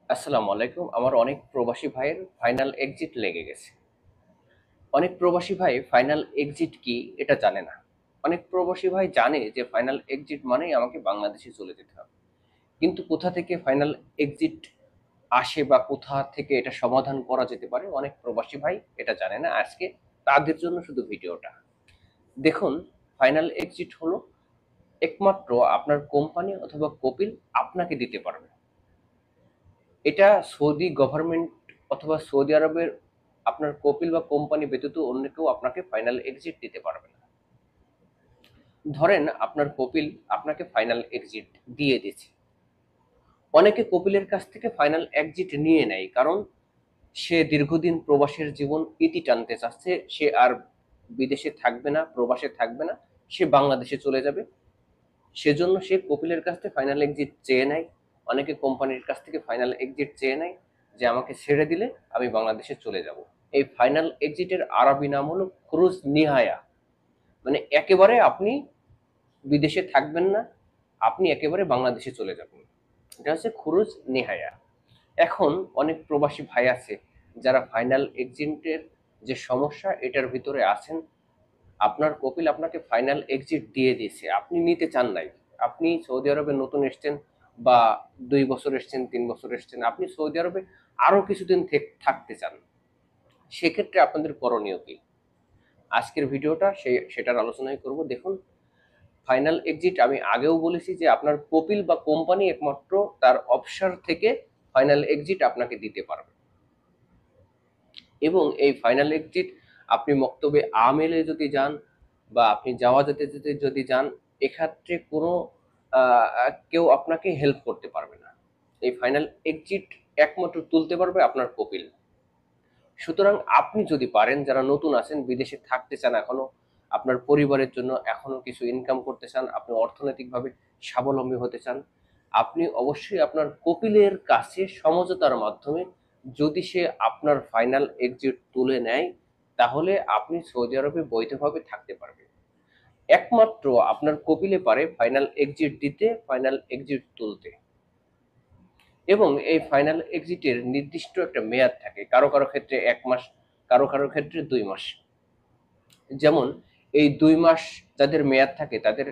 আসসালামু আলাইকুম। আমার অনেক প্রবাসী ভাইয়ের ফাইনাল এক্সিট লেগে গেছে। অনেক প্রবাসী ভাই ফাইনাল এক্সিট কি এটা জানে না। অনেক প্রবাসী ভাই জানে যে ফাইনাল এক্সিট মানেই আমাকে বাংলাদেশে চলে যেতে হবে। কিন্তু কোথা থেকে ফাইনাল এক্সিট আসে বা কোথা থেকে এটা সমাধান করা যেতে পারে অনেক প্রবাসী ভাই এটা জানে না। আজকে তাদের জন্য শুধু ভিডিওটা। দেখুন, ফাইনাল এক্সিট হলো একমাত্র আপনার কোম্পানি অথবা কপিল আপনাকে দিতে পারবে। এটা সৌদি গভর্নমেন্ট অথবা সৌদি আরবের আপনার কপিল বা কোম্পানি ব্যতীত অন্য কেউ আপনাকে ফাইনাল এক্সিট দিতে পারবে না। ধরেন আপনার কপিল আপনাকে ফাইনাল এক্সিট দিয়ে দিচ্ছে। অনেকে কপিলের কাছ থেকে ফাইনাল এক্সিট নিয়ে নেয়, কারণ সে দীর্ঘদিন প্রবাসের জীবন ইতি টানতে চাচ্ছে। সে আর বিদেশে থাকবে না, প্রবাসে থাকবে না, সে বাংলাদেশে চলে যাবে। সেজন্য সে কপিলের কাছ থেকে ফাইনাল এক্সিট চেয়ে নেয়। অনেকে কোম্পানির কাছ থেকে ফাইনাল এক্সিট চেয়ে নেয় যে আমাকে ছেড়ে দিলে আমি বাংলাদেশে চলে যাব। এই ফাইনাল এক্সিটের আরবি নাম হলো খুরুজ নিহায়া। মানে একেবারে আপনি বিদেশে থাকবেন না, আপনি একেবারে বাংলাদেশে চলে যাবেন। এটা হচ্ছে খুরুজ নিহায়া। এখন অনেক প্রবাসী ভাই আছে যারা ফাইনাল এক্সিটের যে সমস্যা এটার ভিতরে আছেন। আপনার কপিল আপনাকে ফাইনাল এক্সিট দিয়ে দিয়েছে, আপনি নিতে চান নাই। আপনি সৌদি আরবে নতুন এসছেন, বা 2 বছর এসছেন, 3 বছর এসছেন, আপনি সৌদি আরবে আরো কিছুদিন থাকতে চান। সেক্ষেত্রে আপনাদের করণীয় কি? আজকের ভিডিওটা সেটার আলোচনাই করব। দেখুন, ফাইনাল এক্সিট আমি আগেও বলেছি যে আপনার কপিল বা কোম্পানি একমাত্র তার অফশোর থেকে ফাইনাল এক্সিট আপনাকে দিতে পারবে। এবং এই ফাইনাল এক্সিট আপনি মক্তবে আমেলে যদি যান, বা আপনি যাওয়া যেতে যেতে যদি যান, এক্ষেত্রে কোনো কেউ আপনাকে হেল্প করতে পারবে না। এই ফাইনাল এক্সিট একমাত্র তুলতে পারবে আপনার কপিল। সুতরাং আপনি যদি পারেন, যারা নতুন আছেন, বিদেশে থাকতে চান, এখনো আপনার পরিবারের জন্য এখনো কিছু ইনকাম করতে চান, আপনি অর্থনৈতিকভাবে স্বাবলম্বী হতে চান, আপনি অবশ্যই আপনার কপিলের কাছে সমঝোতার মাধ্যমে, যদি সে আপনার ফাইনাল এক্সিট তুলে নেয়, তাহলে আপনি সৌদি আরবে বৈধভাবে থাকতে পারবেন। একমাত্র আপনার কপিলে পারে ফাইনাল এক্সিট দিতে, ফাইনাল এক্সিট তুলতে। এবং এই ফাইনাল এক্সিটের নির্দিষ্ট একটা মেয়াদ থাকে, কারো কারো ক্ষেত্রে 1 মাস, কারো কারো ক্ষেত্রে 2 মাস। যেমন এই 2 মাস যাদের মেয়াদ থাকে তাদের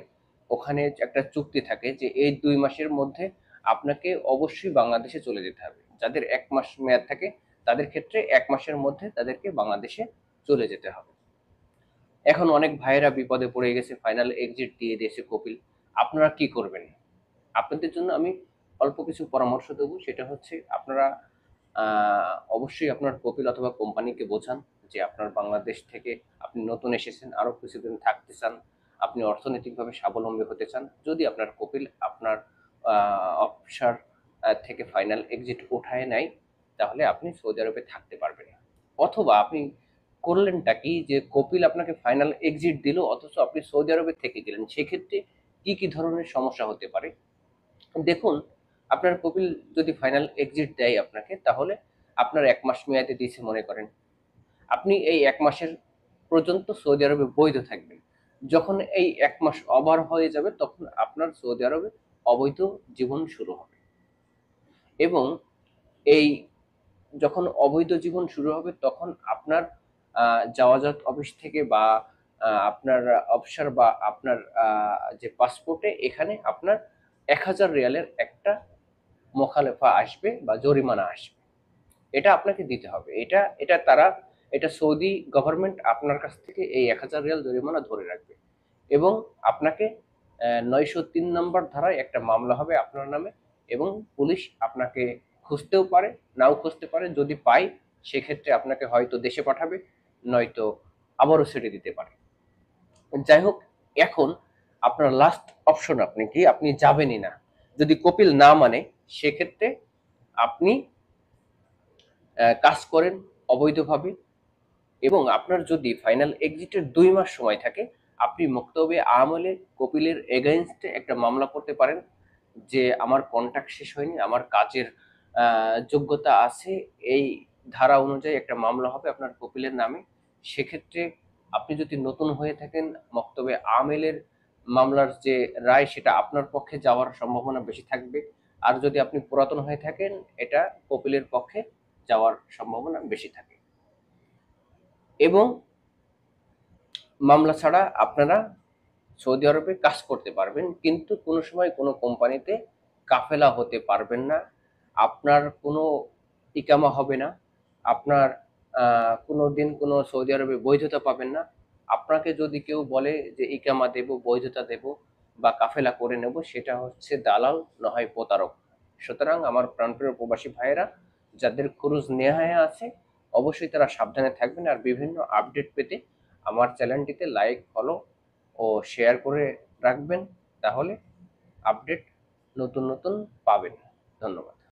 ওখানে একটা চুক্তি থাকে যে এই 2 মাসের মধ্যে আপনাকে অবশ্যই বাংলাদেশে চলে যেতে হবে। যাদের 1 মাস মেয়াদ থাকে তাদের ক্ষেত্রে 1 মাসের মধ্যে তাদেরকে বাংলাদেশে চলে যেতে হবে। এখন অনেক ভাইয়েরা বিপদে পড়ে গেছে, ফাইনাল এক্সিট দিয়ে দিয়েছে কপিল। আপনারা কি করবেন? আপনাদের জন্য আমি অল্প কিছু পরামর্শ দেবো। সেটা হচ্ছে, আপনারা অবশ্যই আপনার কপিল অথবা কোম্পানিকে বোঝান যে আপনার বাংলাদেশ থেকে আপনি নতুন এসেছেন, আরো কিছুদিন থাকতে চান, আপনি অর্থনৈতিকভাবে স্বাবলম্বী হতে চান। যদি আপনার কপিল আপনার অফশোর থেকে ফাইনাল এক্সিট উঠায় নেয়, তাহলে আপনি সৌদি আরবে থাকতে পারবেন। অথবা আপনি করলেনটা কি, যে কপিল আপনাকে ফাইনাল এক্সিট দিল অথচ আপনি সৌদি আরবে থেকে গেলেন। সেক্ষেত্রে কি কি ধরনের সমস্যা হতে পারে? দেখুন, আপনার কপিল যদি ফাইনাল এক্সিট দেয় আপনাকে, তাহলে আপনার 1 মাস মেয়াদে দিয়েছে মনে করেন। আপনি এই 1 মাসের পর্যন্ত সৌদি আরবে বৈধ থাকবেন। যখন এই 1 মাস ওভার হয়ে যাবে, তখন আপনার সৌদি আরবে অবৈধ জীবন শুরু হবে। এবং এই যখন অবৈধ জীবন শুরু হবে, তখন আপনার যাওয়াজাত অফিস থেকে, বা আপনার অফিসার, বা আপনার যে পাসপোর্টে এখানে আপনার 1000 রিয়ালের একটা মোখালেফা আসবে বা জরিমানা আসবে। এটা আপনাকে দিতে হবে। এটা সৌদি গভর্নমেন্ট আপনার কাছ থেকে এই 1000 রিয়াল জরিমানা ধরে রাখবে। এবং আপনাকে 903 নম্বর ধারায় একটা মামলা হবে আপনার নামে। এবং পুলিশ আপনাকে খুঁজতেও পারে, নাও খুঁজতে পারে। যদি পায়, সেক্ষেত্রে আপনাকে হয়তো দেশে পাঠাবে, নয়তো আবারও ছেড়ে দিতে পারে। যাই হোক, এখন আপনার লাস্ট অপশন, আপনি কি আপনি যাবেনই না। যদি কপিল না মানে, সেক্ষেত্রে আপনি কাজ করেন অবৈধভাবে। এবং আপনার যদি ফাইনাল এক্সিটের 2 মাস সময় থাকে, আপনি মক্তবে আমলে কপিলের এগেইনস্টে একটা মামলা করতে পারেন যে আমার কন্ট্রাক্ট শেষ হয়নি, আমার কাজের যোগ্যতা আছে। এই ধারা অনুযায়ী একটা মামলা হবে আপনার কপিলের নামে। সেক্ষেত্রে আপনি যদি নতুন হয়ে থাকেন, মক্তবে আমেলের মামলার যে রায়, সেটা আপনার পক্ষে যাওয়ার সম্ভাবনা বেশি থাকবে। আর যদি আপনি পুরাতন হয়ে থাকেন, এটা কপিলের পক্ষে যাওয়ার সম্ভাবনা বেশি থাকে। এবং মামলা ছাড়া আপনারা সৌদি আরবে কাজ করতে পারবেন, কিন্তু কোনো সময় কোনো কোম্পানিতে কাফেলা হতে পারবেন না। আপনার কোনো ইকামা হবে না, আপনার কোনো দিন কোনো সৌদি আরবে বৈধতা পাবেন না। আপনাকে যদি কেউ বলে যে ইকামা দেব, বৈধতা দেব বা কাফেলা করে নেব, সেটা হচ্ছে দালাল, না হয় প্রতারক। সুতরাং আমার প্রাণপ্রিয় প্রবাসী ভাইয়েরা, যাদের খরচ নেহায়া আছে, অবশ্যই তারা সাবধানে থাকবেন। আর বিভিন্ন আপডেট পেতে আমার চ্যানেলটিতে লাইক, ফলো ও শেয়ার করে রাখবেন, তাহলে আপডেট নতুন নতুন পাবেন। ধন্যবাদ।